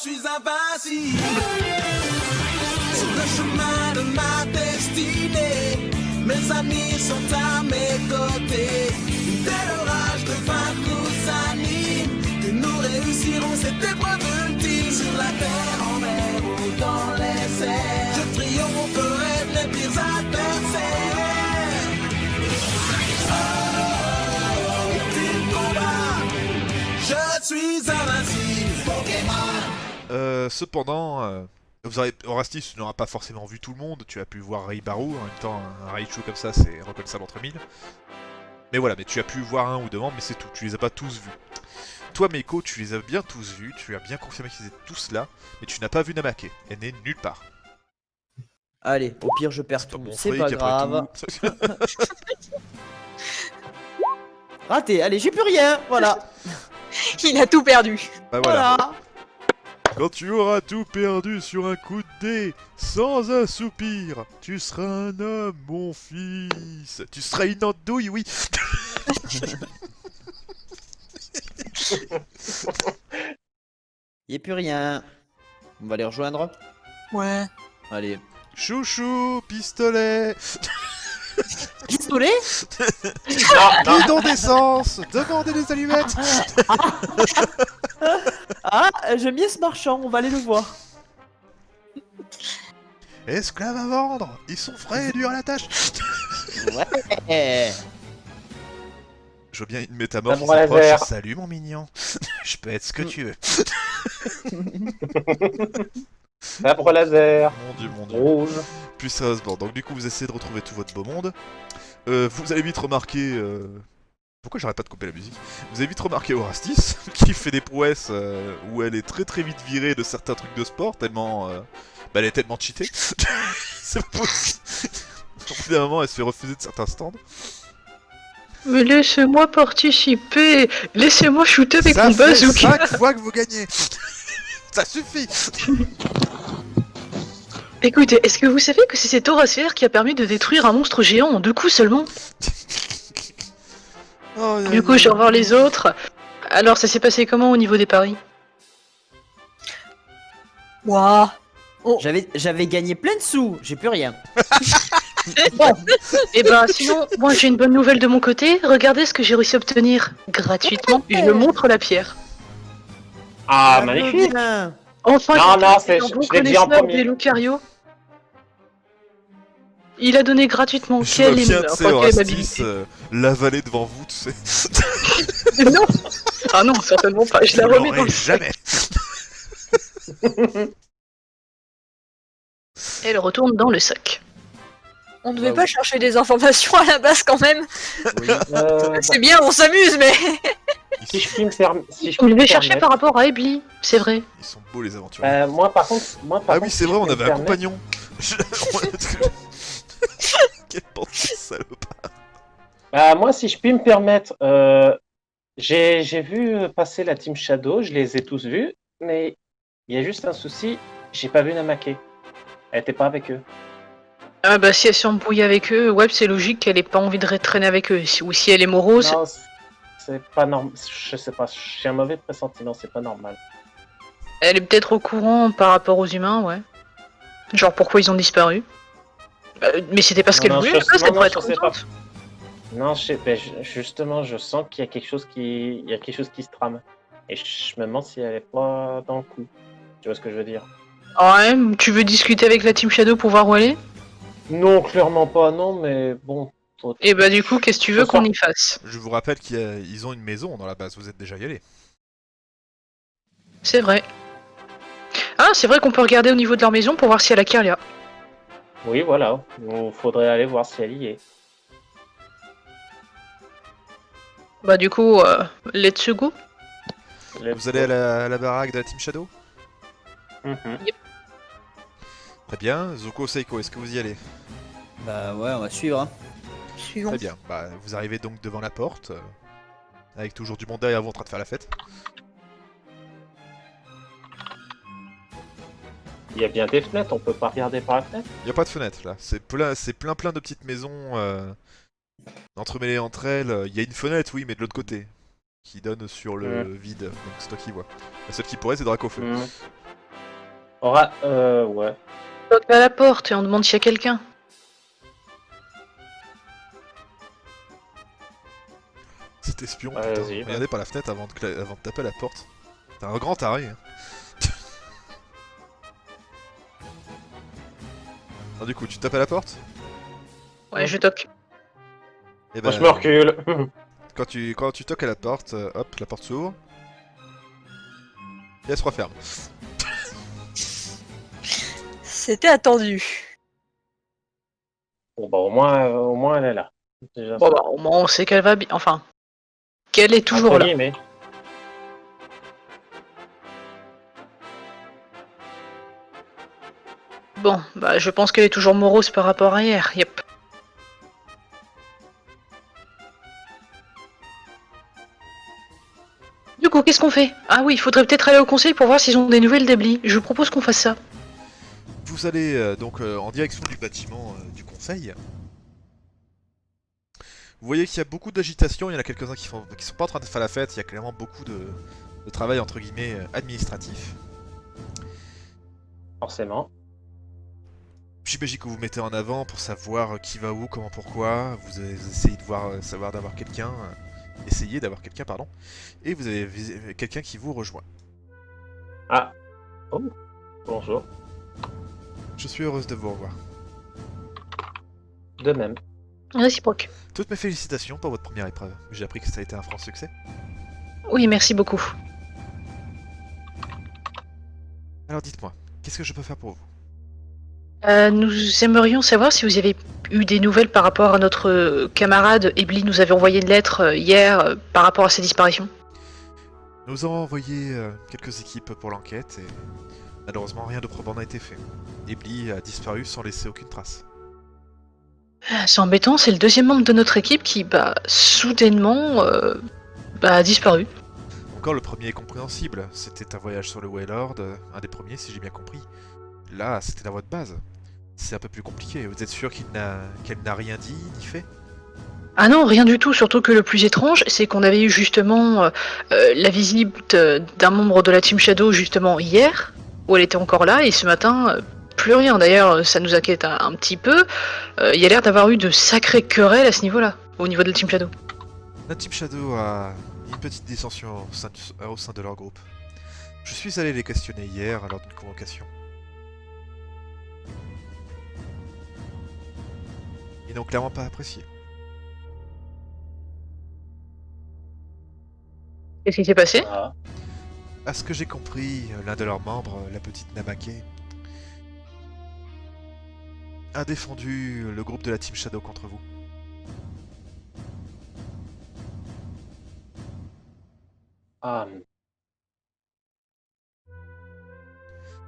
suis invincible. Sur le chemin de ma destinée, mes amis sont à mes côtés. Dès l'orage de vaincre nous anime, que nous réussirons cette épreuve ultime. Sur la terre, en mer ou dans les airs, je triompherai de mes pires adversaires. Ultime combat, je suis invincible. Pokémon. Cependant, Orastis, tu n'auras pas forcément vu tout le monde, tu as pu voir Reibaru, en même temps un Raichu comme ça c'est reconnaissable entre mille. Mais voilà, mais tu as pu voir un ou deux membres, mais c'est tout, tu les as pas tous vus. Toi Meiko, tu les as bien tous vus, tu as bien confirmé qu'ils étaient tous là, mais tu n'as pas vu Namake, elle n'est nulle part. Allez, au pire, je perds tout. Mon C'est fric, pas après grave. tout. Raté, allez, j'ai plus rien. Voilà. Il a tout perdu. Bah voilà. Voilà. Quand tu auras tout perdu sur un coup de dé, sans un soupir, tu seras un homme, mon fils. Tu seras une andouille, oui. Y a plus rien. On va les rejoindre. Ouais. Allez. Chouchou, pistolet. Pistolet? Bidon d'essence, demandez des allumettes. Ah, j'aime bien ce marchand, on va aller le voir. Esclaves à vendre, ils sont frais et durs à la tâche. Ouais. Je veux bien une métamorphe qui Sabre s'approche. laser. Salut mon mignon. Je peux être ce que tu veux. Sabre laser. Mon dieu, mon dieu. Rouge. Plus sérieusement, donc du coup vous essayez de retrouver tout votre beau monde. Vous allez vite remarquer... Pourquoi j'arrête pas de couper la musique? Vous avez vite remarqué Orastis, qui fait des prouesses où elle est très vite virée de certains trucs de sport, tellement... bah elle est tellement cheatée. C'est pas possible. Au bout d'un moment, elle se fait refuser de certains stands. Mais laissez-moi participer. Laissez-moi shooter avec Ça mon fait bazooka. 5 fois que vous gagnez. Ça suffit. Écoutez, est-ce que vous savez que c'est cet Horasphère qui a permis de détruire un monstre géant en 2 coups seulement? Oh, Du coup, je vais revoir les autres. Alors, ça s'est passé comment au niveau des paris? Ouah. J'avais gagné plein de sous, j'ai plus rien. Bon, et ben sinon, moi j'ai une bonne nouvelle de mon côté. Regardez ce que j'ai réussi à obtenir gratuitement. Je montre la pierre. Ah, Ça magnifique. veut bien. Enfin, Non, non, c'est- un bon je l'ai dit en connaisseur premier. des Lucario. Il a donné gratuitement. Je Quelle vois est bien, tu sais, quelle Orastis amabilité. l'avaler devant vous, tu sais. Non. Ah non, certainement pas. Je la Vous remets dans l'aurez le jamais. Elle retourne dans le sac. On devait Bah pas oui. chercher des informations à la base quand même. Oui. C'est bien, on s'amuse, mais. Si je puis me permettre. Si je On puis me devait chercher permettre, par rapport à Ebli, c'est vrai. Ils sont beaux les aventuriers. Moi par contre. Ah oui, si c'est je vrai, on puis avait me un permettre- compagnon. Quelle bande de salopard. Moi, si je puis me permettre, j'ai vu passer la Team Shadow, je les ai tous vus, mais il y a juste un souci, j'ai pas vu Namake. Elle était pas avec eux. Ah bah si elle s'embrouille avec eux, ouais c'est logique qu'elle ait pas envie de traîner avec eux. Ou si elle est morose, Non, c'est pas normal. Je sais pas, j'ai un mauvais pressentiment, c'est pas normal. elle est peut-être au courant par rapport aux humains, ouais. Genre pourquoi ils ont disparu. Mais c'était pas ce Non, qu'elle non, voulait, je- là, ça non, non, pourrait je être sais pas. contente. Non, justement, je sens qu'il y a quelque chose il y a quelque chose qui se trame. Et je me demande si elle est pas dans le coup. Tu vois ce que je veux dire? Ouais, tu veux discuter avec la Team Shadow pour voir où elle est? Non, clairement pas, non, mais bon. Et bah du coup, qu'est-ce que tu veux Ce soir. qu'on y fasse? Je vous rappelle qu'ils ont une maison dans la base, vous êtes déjà y allés. C'est vrai. Ah, c'est vrai qu'on peut regarder au niveau de leur maison pour voir si elle a Kirlia. Oui, voilà. Il faudrait aller voir si elle y est. Bah du coup, let's go. Vous allez à la baraque de la Team Shadow? Mhm. Très bien. Zuko, Seiko, est-ce que vous y allez? Bah ouais, on va suivre. Hein. Suivant. Très bien. Bah, vous arrivez donc devant la porte, avec toujours du monde derrière vous en train de faire la fête. Il y a bien des fenêtres, on peut pas regarder par la fenêtre. Il n'y a pas de fenêtre là, c'est plein de petites maisons entremêlées entre elles. Il y a une fenêtre, oui, mais de l'autre côté, qui donne sur le vide, donc c'est toi qui vois. La seule qui pourrait, c'est Dracofeu. Mhm. Ouais. On toque à la porte et on demande s'il y a quelqu'un. Cet espion, Ouais, putain. vas-y, Regardez par la fenêtre avant de taper à la porte. T'es un grand taré. Hein. Alors, du coup, tu tapes à la porte? Ouais, je toque. Et Moi, je me recule. Quand tu toques à la porte, hop, la porte s'ouvre. Et elle se referme. C'était attendu. Bon, bah, au moins, elle est là. Déjà, Bon ça. bah au moins on sait qu'elle va bien. Enfin, qu'elle est toujours Entre là. guillemets. Bon, bah je pense qu'elle est toujours morose par rapport à hier. Yep. Du coup, qu'est-ce qu'on fait? Ah oui, il faudrait peut-être aller au conseil pour voir s'ils ont des nouvelles d'Ebly. Je vous propose qu'on fasse ça. Vous allez donc en direction du bâtiment du conseil. Vous voyez qu'il y a beaucoup d'agitation, il y en a quelques-uns qui sont pas en train de faire la fête, il y a clairement beaucoup de travail entre guillemets administratif. Forcément. J'imagine que vous mettez en avant pour savoir qui va où, comment, pourquoi. Vous essayez de voir, savoir d'avoir quelqu'un, essayez d'avoir quelqu'un, pardon. Et vous avez quelqu'un qui vous rejoint. Ah. Oh. Bonjour. Je suis heureuse de vous revoir. De même. Réciproque. Toutes mes félicitations pour votre première épreuve. J'ai appris que ça a été un franc succès. Oui, merci beaucoup. Alors dites-moi, qu'est-ce que je peux faire pour vous? Nous aimerions savoir si vous avez eu des nouvelles par rapport à notre camarade Ebly. Nous avait envoyé une lettre hier par rapport à sa disparition. Nous avons envoyé quelques équipes pour l'enquête et malheureusement rien de probant n'a été fait. Ebly a disparu sans laisser aucune trace. C'est embêtant, c'est le deuxième membre de notre équipe qui, soudainement, a disparu. Encore le premier est compréhensible, c'était un voyage sur le Waylord, un des premiers si j'ai bien compris. Là, c'était la voie de base. C'est un peu plus compliqué, vous êtes sûr qu'elle n'a rien dit ni fait? Ah non, rien du tout, surtout que le plus étrange, c'est qu'on avait eu justement la visite d'un membre de la Team Shadow justement hier, où elle était encore là, et ce matin, plus rien. D'ailleurs, ça nous inquiète un petit peu. Il y a l'air d'avoir eu de sacrées querelles à ce niveau-là, au niveau de la Team Shadow. La Team Shadow a une petite dissension au sein de leur groupe. Je suis allé les questionner hier lors d'une convocation. Ils n'ont clairement pas apprécié. Qu'est-ce qui s'est passé? Ah. À ce que j'ai compris, l'un de leurs membres, la petite Namake, a défendu le groupe de la Team Shadow contre vous. Ah.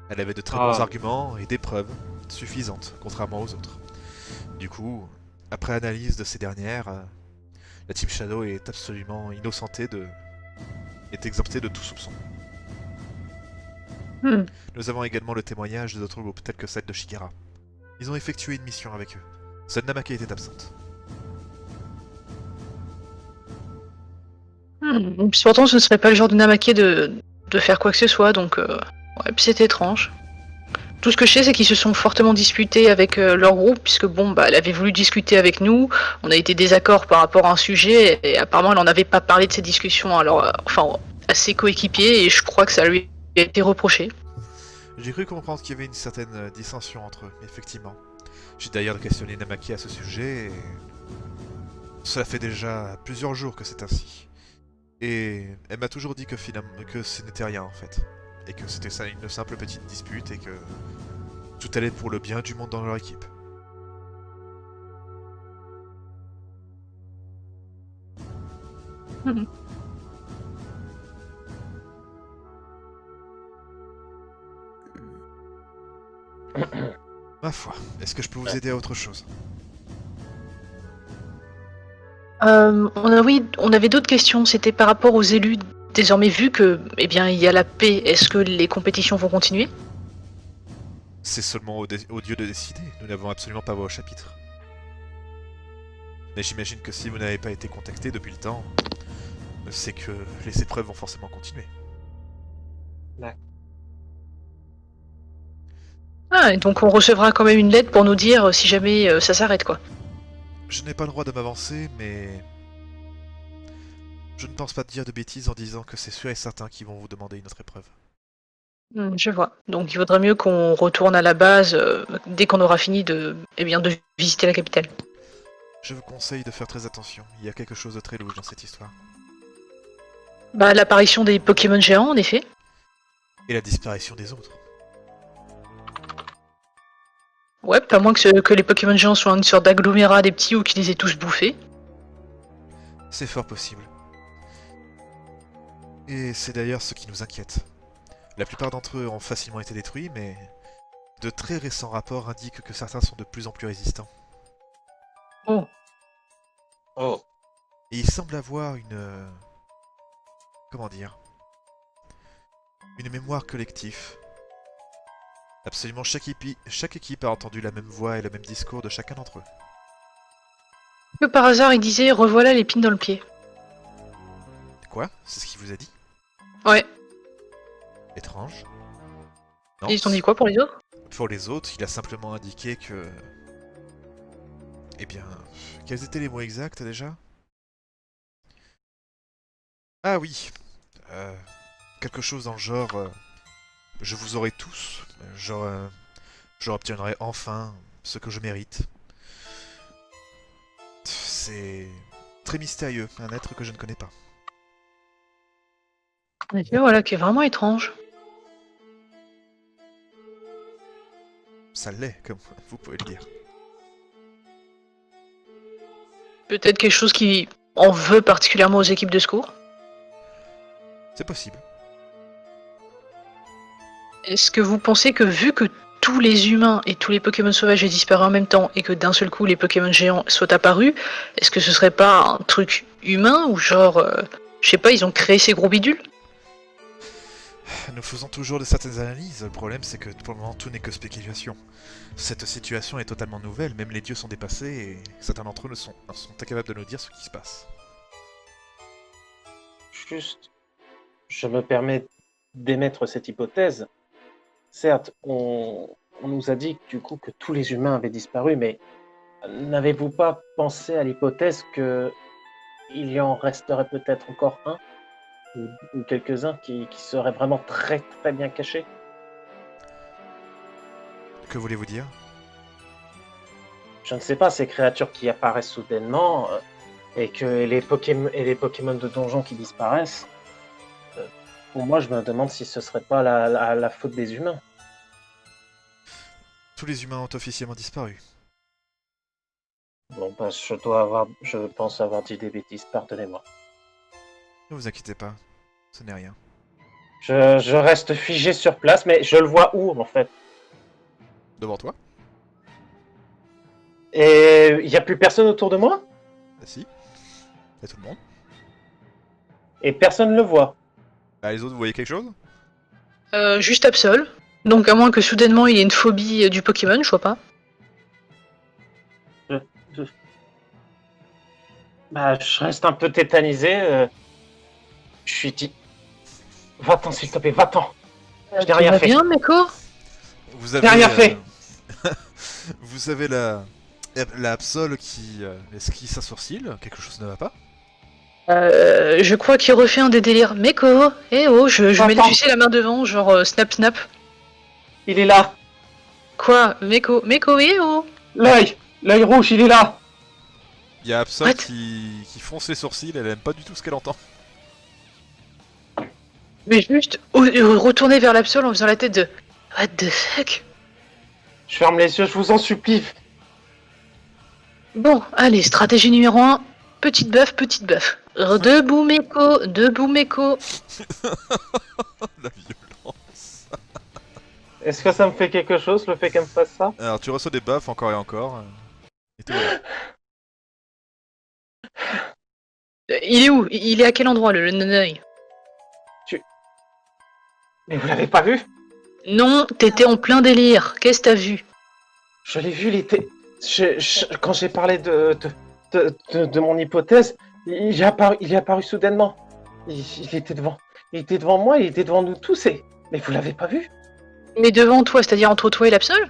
Elle avait de très Ah. bons arguments et des preuves suffisantes, contrairement aux autres. Du coup, après analyse de ces dernières, la Team Shadow est absolument innocentée est exemptée de tout soupçon. Nous avons également le témoignage de d'autres groupes tels que celle de Shigara. Ils ont effectué une mission avec eux. Seule Namake était absente. Pourtant, ce ne serait pas le genre de Namake de faire quoi que ce soit, donc ouais, c'est étrange. Tout ce que je sais, c'est qu'ils se sont fortement disputés avec leur groupe, puisque elle avait voulu discuter avec nous, on a été désaccord par rapport à un sujet, et apparemment elle n'en avait pas parlé de ces discussions à ses coéquipiers, et je crois que ça lui a été reproché. J'ai cru comprendre qu'il y avait une certaine dissension entre eux, effectivement. J'ai d'ailleurs questionné Namake à ce sujet, et cela fait déjà plusieurs jours que c'est ainsi. Et elle m'a toujours dit que finalement que ce n'était rien en fait. Et que c'était ça une simple petite dispute et que tout allait pour le bien du monde dans leur équipe. Ma foi, est-ce que je peux vous aider à autre chose? On avait d'autres questions, c'était par rapport aux élus. Désormais vu que, il y a la paix, est-ce que les compétitions vont continuer? C'est seulement au Dieu de décider, nous n'avons absolument pas voix au chapitre. Mais j'imagine que si vous n'avez pas été contacté depuis le temps, c'est que les épreuves vont forcément continuer. Voilà, et donc on recevra quand même une lettre pour nous dire si jamais ça s'arrête, quoi. Je n'ai pas le droit de m'avancer, mais... Je ne pense pas dire de bêtises en disant que c'est sûr et certain qu'ils vont vous demander une autre épreuve. Je vois. Donc il vaudrait mieux qu'on retourne à la base dès qu'on aura fini de visiter la capitale. Je vous conseille de faire très attention, il y a quelque chose de très louche dans cette histoire. Bah, l'apparition des Pokémon géants, en effet. Et la disparition des autres. Ouais, pas moins que les Pokémon géants soient une sorte d'agglomérat des petits ou qu'ils les aient tous bouffés. C'est fort possible. Et c'est d'ailleurs ce qui nous inquiète. La plupart d'entre eux ont facilement été détruits, mais de très récents rapports indiquent que certains sont de plus en plus résistants. Oh. Oh. Et il semble avoir une... comment dire? Une mémoire collective. Absolument chaque équipe a entendu la même voix et le même discours de chacun d'entre eux. Que par hasard, il disait revoilà l'épine dans le pied. Quoi? C'est ce qu'il vous a dit? Ouais. Étrange. Non, Et ils t'ont dit quoi pour les autres? pour les autres, il a simplement indiqué que... Eh bien... Quels étaient les mots exacts déjà? Ah oui. Quelque chose dans le genre... je vous aurai tous. J'obtiendrai enfin ce que je mérite. C'est très mystérieux, un être que je ne connais pas. En effet, voilà, qui est vraiment étrange. Ça l'est, comme vous pouvez le dire. Peut-être quelque chose qui en veut particulièrement aux équipes de secours. C'est possible. Est-ce que vous pensez que vu que tous les humains et tous les Pokémon sauvages aient disparu en même temps et que d'un seul coup les Pokémon géants soient apparus, est-ce que ce serait pas un truc humain ou genre, je sais pas, ils ont créé ces gros bidules? Nous faisons toujours de certaines analyses. Le problème, c'est que pour le moment, tout n'est que spéculation. Cette situation est totalement nouvelle. Même les dieux sont dépassés et certains d'entre eux sont incapables de nous dire ce qui se passe. Juste, je me permets d'émettre cette hypothèse. Certes, on nous a dit du coup que tous les humains avaient disparu, mais n'avez-vous pas pensé à l'hypothèse que il y en resterait peut-être encore un ou quelques-uns qui seraient vraiment très très bien cachés? Que voulez-vous dire? Je ne sais pas, ces créatures qui apparaissent soudainement et les Pokémon de donjon qui disparaissent. Pour moi, je me demande si ce serait pas la faute des humains. Tous les humains ont officiellement disparu. Bon, bah, je pense avoir dit des bêtises, pardonnez-moi. Ne vous inquiétez pas, ce n'est rien. Je reste figé sur place, mais je le vois où, en fait? Devant toi? Et il n'y a plus personne autour de moi? Ah si. Il y a tout le monde. Et personne ne le voit. Ah, les autres, vous voyez quelque chose? Juste Absol. Donc à moins que soudainement il y ait une phobie du Pokémon, je vois pas. Bah, je reste un peu tétanisé. Je suis dit... Va-t'en, s'il te plaît, va-t'en. Je n'ai rien fait. Bien, Meko? Vous avez... rien fait. Vous avez la Absol qui esquisse sa sourcil. Quelque chose ne va pas? Je crois qu'il refait un des délires. Meko, eh oh, je mets Attends. tu sais, la main devant, genre snap snap. Il est là. Quoi? Meko, eh oh! L'œil rouge, il est là. Il y a Absol What? qui fronce les sourcils, elle aime pas du tout ce qu'elle entend. Mais juste retourner vers l'Absol en faisant la tête de What the fuck? Je ferme les yeux, je vous en supplie. Bon, allez, stratégie numéro 1, petite bœuf. Debout Meko. La violence. Est-ce que ça me fait quelque chose, le fait qu'elle me fasse ça? Alors tu reçois des buffs encore et encore. Et tout voilà. Il est où? Il est à quel endroit le nanai? Mais vous l'avez pas vu? Non, t'étais en plein délire. Qu'est-ce que t'as vu? Je l'ai vu, il était... quand j'ai parlé de mon hypothèse, il est apparu soudainement. Il était devant moi, il était devant nous tous, mais vous l'avez pas vu? Mais devant toi, c'est-à-dire entre toi et l'Absol?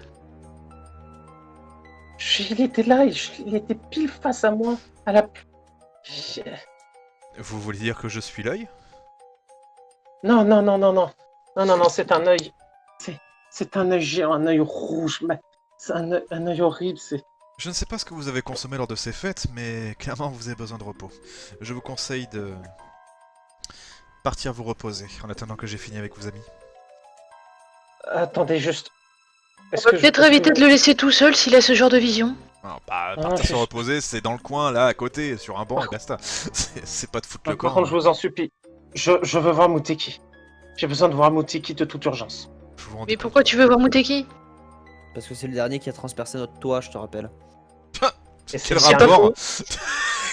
Il était là, il était pile face à moi. À la... Je- Vous voulez dire que je suis l'œil? Non, non, non, non, non. Non, non, non, c'est un œil. C'est un œil géant, un œil rouge. Mais c'est un œil horrible. Je ne sais pas ce que vous avez consommé lors de ces fêtes, mais clairement vous avez besoin de repos. Je vous conseille de partir vous reposer en attendant que j'ai fini avec vos amis. Attendez, juste. On va peut-être éviter de le laisser tout seul s'il a ce genre de vision. Non, bah, Non, partir je- se reposer, c'est dans le coin, là, à côté, sur un banc, et basta. C'est pas de foutre le Par camp. contre, je vous en supplie. Je veux voir Mouteki. J'ai besoin de voir Mouteki de toute urgence. Vous vous rendez Mais compte pourquoi tu veux voir Mouteki? Parce que c'est le dernier qui a transpercé notre toit, je te rappelle. Et Quel c'est rapport Non,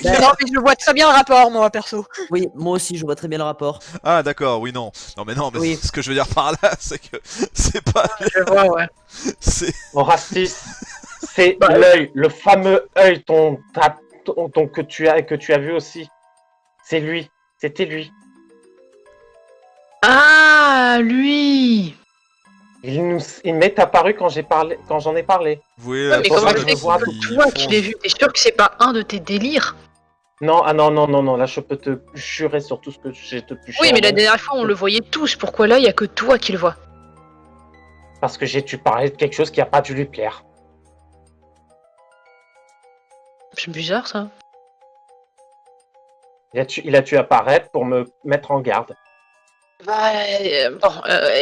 mais je vois très bien le rapport, moi, perso. Oui, moi aussi, je vois très bien le rapport. Ah, d'accord, oui, non. Non, mais Oui. ce que je veux dire par là, c'est que c'est pas... Je vois, ouais. C'est... Orastis, c'est Bah, l'œil, le fameux œil que tu as vu aussi. C'est lui. C'était lui. Ah, lui! Il m'est apparu quand j'en ai parlé. Vous voyez, Ouais, mais pour comment ça tu que sais je vois que ils toi font- qui l'ai vu? T'es sûr que c'est pas un de tes délires? Non, ah non, non, non, non, là je peux te jurer sur tout ce que j'ai te plus Oui, cher mais au la monde. dernière fois on le voyait tous. Pourquoi là, il y a que toi qui le vois? Parce que j'ai dû parler de quelque chose qui a pas dû lui plaire. C'est bizarre ça. Il a dû apparaître pour me mettre en garde. Bah,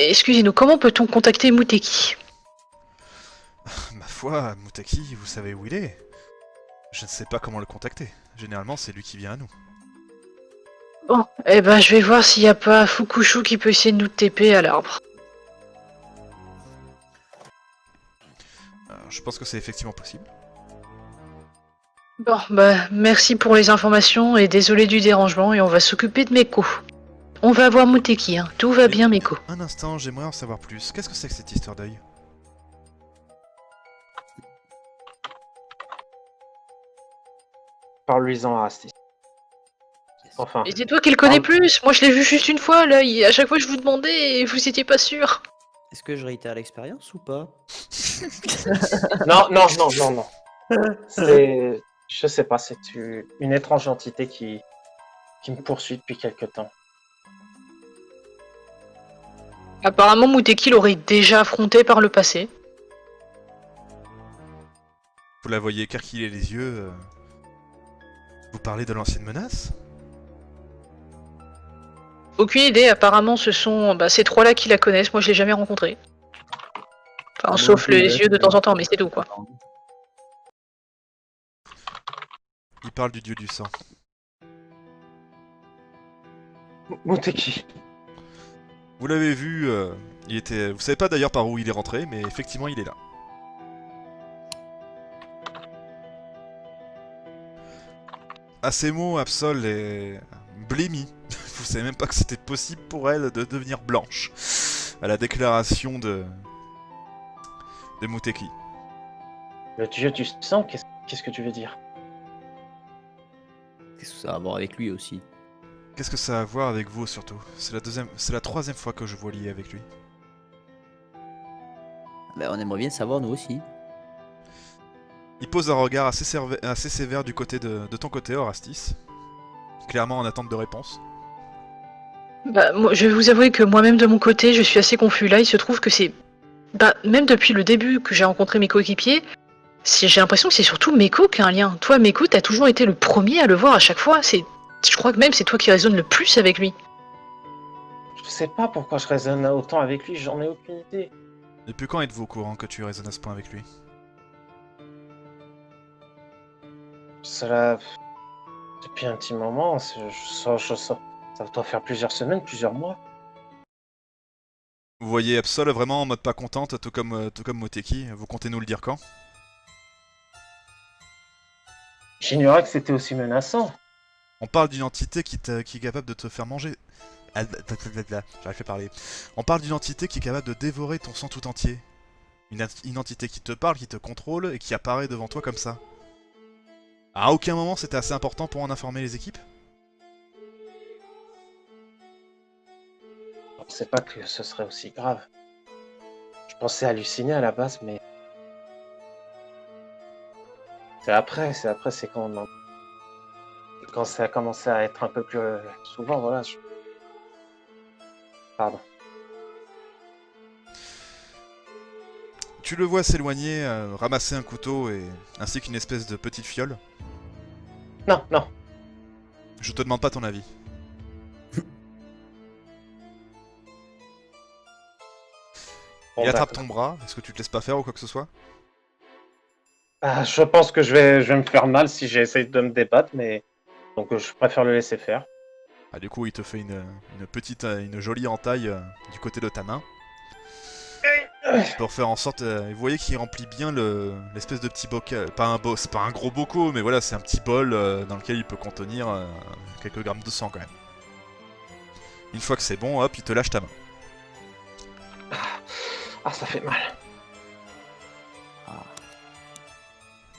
excusez-nous, comment peut-on contacter Mouteki? Ma foi, Mutaki, vous savez où il est? Je ne sais pas comment le contacter. Généralement, c'est lui qui vient à nous. Bon, eh ben je vais voir s'il y a pas Fukushu qui peut essayer de nous TP à l'arbre. Je pense que c'est effectivement possible. Bon, bah merci pour les informations et désolé du dérangement et on va s'occuper de Meko. On va voir Mouteki, hein. Tout va bien Meko. Un instant, j'aimerais en savoir plus. Qu'est-ce que c'est que cette histoire d'œil? Parle-lui-en à Asti. Enfin, Et c'est toi qui le connais Ah. plus. Moi je l'ai vu juste une fois là, à chaque fois je vous demandais et vous étiez pas sûr. Est-ce que je réitère l'expérience ou pas? non, non, non, non, non. C'est, je sais pas, c'est une étrange entité qui me poursuit depuis quelque temps. Apparemment Mouteki l'aurait déjà affronté par le passé. Vous la voyez écarquiller les yeux. Vous parlez de l'ancienne menace? Aucune idée, apparemment ce sont ces trois-là qui la connaissent, moi je l'ai jamais rencontré. Enfin, sauf les yeux de temps en temps, mais c'est tout quoi. Il parle du dieu du sang. Mouteki. Vous l'avez vu, il était... Vous savez pas d'ailleurs par où il est rentré, mais effectivement il est là. À ces mots, Absol est blémie. Vous savez même pas que c'était possible pour elle de devenir blanche. À la déclaration de Mouteki. Le dieu du sang, qu'est-ce que tu veux dire? Qu'est-ce que ça a à voir avec lui aussi? Qu'est-ce que ça a à voir avec vous surtout? C'est la troisième fois que je vois lié avec lui. Bah, on aimerait bien savoir, nous aussi. Il pose un regard assez sévère du côté de ton côté, Orastis. Clairement en attente de réponse. Bah, moi, je vais vous avouer que moi-même de mon côté, je suis assez confus. Là, il se trouve que c'est... Bah, même depuis le début que j'ai rencontré mes coéquipiers, j'ai l'impression que c'est surtout Meko qui a un lien. Toi, Meko, t'as toujours été le premier à le voir à chaque fois. Je crois que même c'est toi qui résonne le plus avec lui. Je sais pas pourquoi je résonne autant avec lui, j'en ai aucune idée. Depuis quand êtes-vous au courant que tu résonnes à ce point avec lui? Cela... Depuis un petit moment, ça doit faire plusieurs semaines, plusieurs mois. Vous voyez Absol vraiment en mode pas contente, tout comme Moteki. Vous comptez nous le dire quand? J'ignorais que c'était aussi menaçant. On parle d'une entité qui est capable de te faire manger. J'arrive à parler. On parle d'une entité qui est capable de dévorer ton sang tout entier. Une entité qui te parle, qui te contrôle et qui apparaît devant toi comme ça. À aucun moment c'était assez important pour en informer les équipes? Je sais pas que ce serait aussi grave. pensais halluciner à la base, mais c'est quand ça a commencé à être un peu plus souvent, voilà. Pardon. Tu le vois s'éloigner, ramasser un couteau ainsi qu'une espèce de petite fiole. Non, non. Je te demande pas ton avis. Bon, Il attrape d'accord. ton bras, est-ce que tu te laisses pas faire ou quoi que ce soit? Ah, je pense que je vais me faire mal si j'essaie de me débattre, mais donc je préfère le laisser faire. Ah, du coup, il te fait une petite, une jolie entaille du côté de ta main. Pour faire en sorte, vous voyez qu'il remplit bien l'espèce de petit bocal, c'est pas un gros bocal, mais voilà, c'est un petit bol dans lequel il peut contenir quelques grammes de sang quand même. Une fois que c'est bon, hop, il te lâche ta main. Ah, ça fait mal.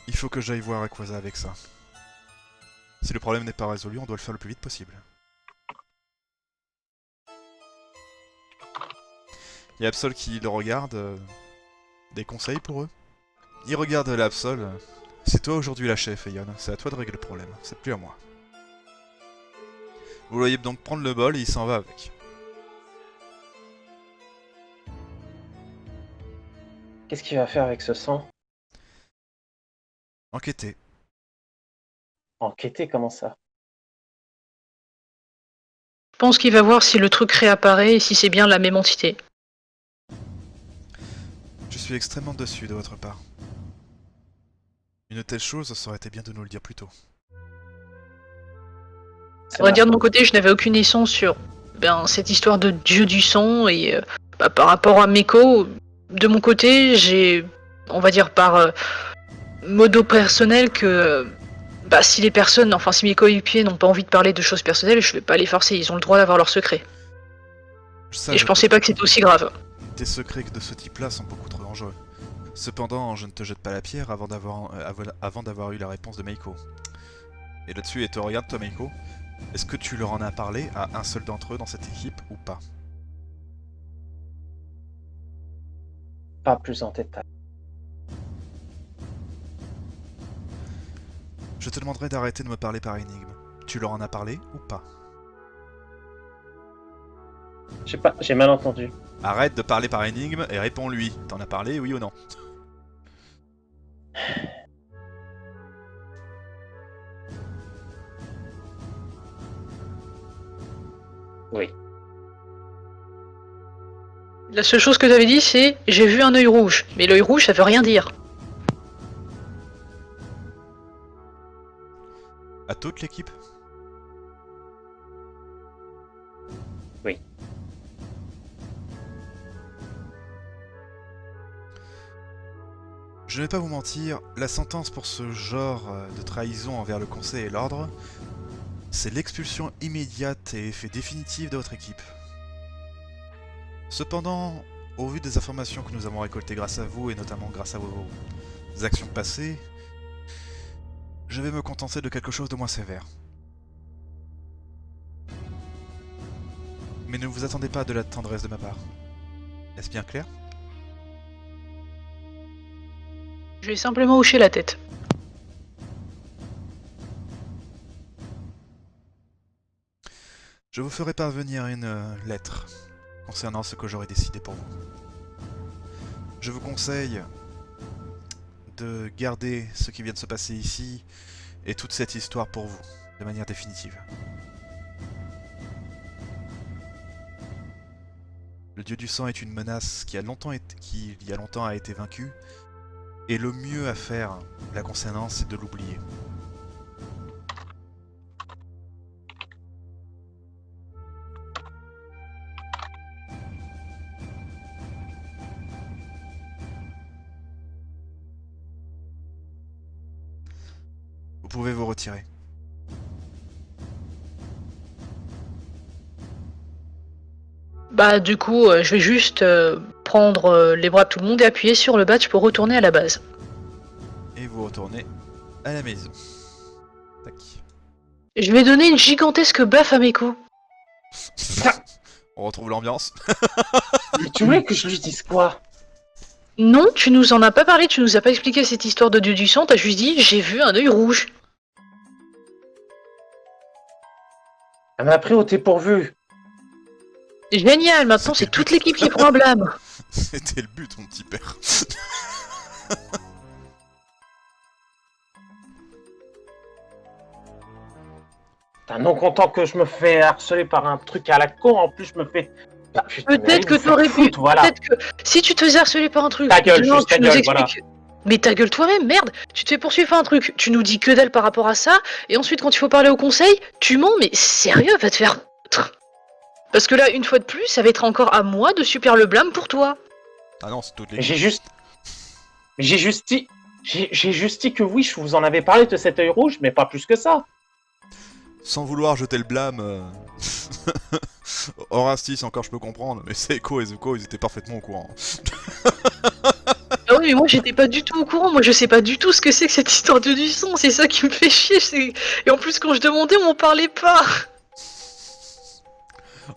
Il faut que j'aille voir Rayquaza avec ça. Si le problème n'est pas résolu, on doit le faire le plus vite possible. Il y a Absol qui le regarde. Des conseils pour eux? Il regarde l'Absol. C'est toi aujourd'hui la chef, Aeon. C'est à toi de régler le problème. C'est plus à moi. Vous voyez donc prendre le bol et il s'en va avec. Qu'est-ce qu'il va faire avec ce sang? Enquêter. Enquêter, comment ça? Je pense qu'il va voir si le truc réapparaît et si c'est bien la même entité. Je suis extrêmement déçu de votre part. Une telle chose, ça aurait été bien de nous le dire plus tôt. À vrai dire, de mon côté, je n'avais aucune essence sur cette histoire de dieu du sang et par rapport à Meko, de mon côté, j'ai, on va dire par modo personnel que si les personnes, enfin si mes coéquipiers n'ont pas envie de parler de choses personnelles, je vais pas les forcer, ils ont le droit d'avoir leur secret. Ça, Et je pensais pas que c'était aussi grave. Tes secrets de ce type-là sont beaucoup trop dangereux. Cependant, je ne te jette pas la pierre avant d'avoir eu la réponse de Meiko. Et là-dessus, elle te regarde, toi, Meiko. Est-ce que tu leur en as parlé à un seul d'entre eux dans cette équipe ou pas? Pas plus en détail. Je te demanderai d'arrêter de me parler par énigme. Tu leur en as parlé ou pas? J'ai mal entendu. Arrête de parler par énigme et réponds-lui. T'en as parlé, oui ou non? Oui. La seule chose que tu avais dit, c'est j'ai vu un œil rouge. Mais l'œil rouge, ça veut rien dire. À toute l'équipe? Oui. Je ne vais pas vous mentir, la sentence pour ce genre de trahison envers le Conseil et l'Ordre, c'est l'expulsion immédiate et effet définitif de votre équipe. Cependant, au vu des informations que nous avons récoltées grâce à vous, et notamment grâce à vos actions passées, je vais me contenter de quelque chose de moins sévère. Mais ne vous attendez pas à de la tendresse de ma part. Est-ce bien clair? Je vais simplement hocher la tête. Je vous ferai parvenir une lettre concernant ce que j'aurai décidé pour vous. Je vous conseille de garder ce qui vient de se passer ici et toute cette histoire pour vous, de manière définitive. Le dieu du sang est une menace qui il y a longtemps a été vaincue, et le mieux à faire la concernant, c'est de l'oublier. Vous pouvez vous retirer. Du coup, je vais juste prendre les bras de tout le monde et appuyer sur le badge pour retourner à la base. Et vous retournez à la maison. Tac. Je vais donner une gigantesque baffe à Meko. On retrouve l'ambiance. Mais tu voulais que je lui dise quoi? Non, tu nous en as pas parlé, tu nous as pas expliqué cette histoire de dieu du sang, t'as juste dit j'ai vu un œil rouge. Elle m'a pris au dépourvu. Génial, maintenant c'est toute l'équipe qui prend un blâme. C'était le but, mon petit père. T'es non content que je me fais harceler par un truc à la con, en plus je me fais... Ah, putain, mais Peut-être allez que vous faire t'aurais pu. foutre, voilà. Peut-être que si tu te faisais harceler par un truc. Ta gueule, demain, juste ta tu nous gueule, voilà. expliques- Mais ta gueule toi-même, merde. Tu te fais poursuivre par un truc. Tu nous dis que dalle par rapport à ça. Et ensuite, quand il faut parler au conseil, tu mens. Mais sérieux, va te faire foutre. Parce que là, une fois de plus, ça va être encore à moi de subir le blâme pour toi. Ah non, c'est toute Mais l'équipe. j'ai juste dit... J'ai juste dit que oui, je vous en avais parlé de cet œil rouge, mais pas plus que ça. Sans vouloir jeter le blâme... Orastis, encore je peux comprendre, mais Seiko et Zuko, ils étaient parfaitement au courant. Ah oui, mais moi j'étais pas du tout au courant. Moi je sais pas du tout ce que c'est que cette histoire de du son. C'est ça qui me fait chier. Et en plus, quand je demandais, on m'en parlait pas.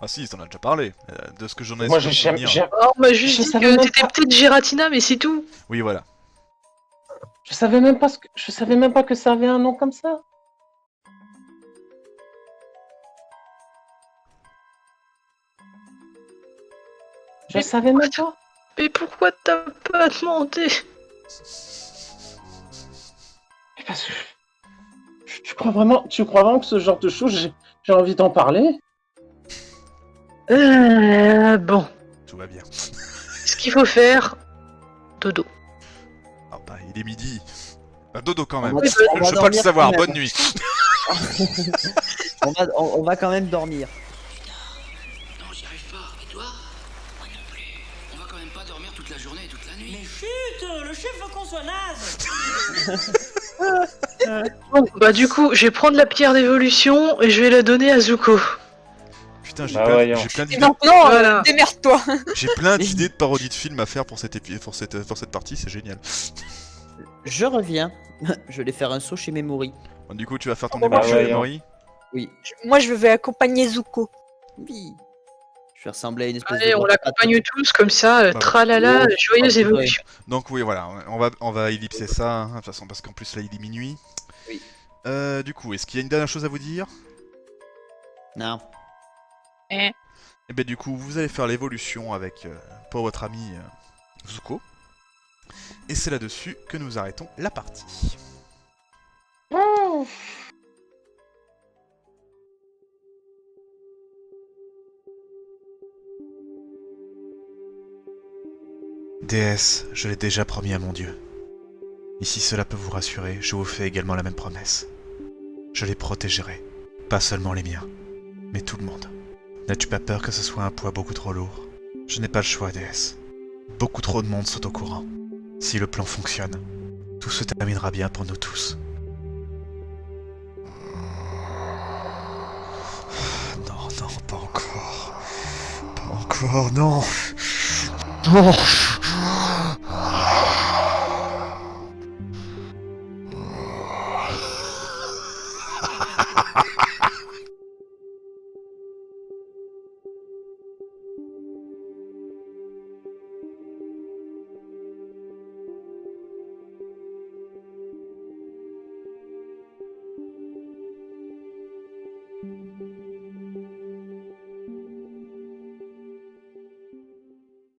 Ah si, t'en as déjà parlé. De ce que j'en ai Moi, souvenir. Alors, on m'a juste Je dit savais que même c'était pas. peut-être Giratina, mais c'est tout. Oui, voilà. Je savais même pas je savais même pas que ça avait un nom comme ça. Je Mais savais même pas. Mais pourquoi t'as pas demandé? Parce que tu crois vraiment que ce genre de choses, j'ai envie d'en parler? Bon. Tout va bien. Ce qu'il faut faire, dodo. Ah bah, il est midi. Bah, dodo quand même. On Oui, va- on Je va veux pas le dormir savoir, quand même. bonne nuit. On va quand même dormir. Non, j'y arrive pas. Et toi? Moi non plus. On va quand même pas dormir toute la journée et toute la nuit. Mais chut, le chef veut qu'on soit naze. Bon, bah du coup, je vais prendre la pierre d'évolution et je vais la donner à Zuko. Putain, Bah voyons. j'ai plein Et d'idées. maintenant, Voilà. démerde-toi. J'ai plein d'idées de parodies de films à faire pour cette partie, c'est génial. Je reviens. Je vais faire un saut chez Memory. Bon, du coup, tu vas faire ton Bah, évolution, voyons. Mori. Oui. Moi, je vais accompagner Zuko. Oui. Je vais ressembler à une espèce Allez, de on grosse l'accompagne tous comme ça, Bah, tralala, ouais. joyeuse Ah, évolution. Donc oui, voilà, on va ellipser ça, hein, de toute façon, parce qu'en plus là, il est minuit. Oui. Du coup, est-ce qu'il y a une dernière chose à vous dire? patte. Non. Et ben du coup, vous allez faire l'évolution avec pour votre ami Zuko. Et c'est là-dessus que nous arrêtons la partie. Déesse, je l'ai déjà promis à mon dieu. Et si cela peut vous rassurer, je vous fais également la même promesse. Je les protégerai, pas seulement les miens, mais tout le monde. N'as-tu pas peur que ce soit un poids beaucoup trop lourd? Je n'ai pas le choix, déesse. Beaucoup trop de monde sont au courant. Si le plan fonctionne, tout se terminera bien pour nous tous. Non, non, pas encore. Pas encore, non. Oh.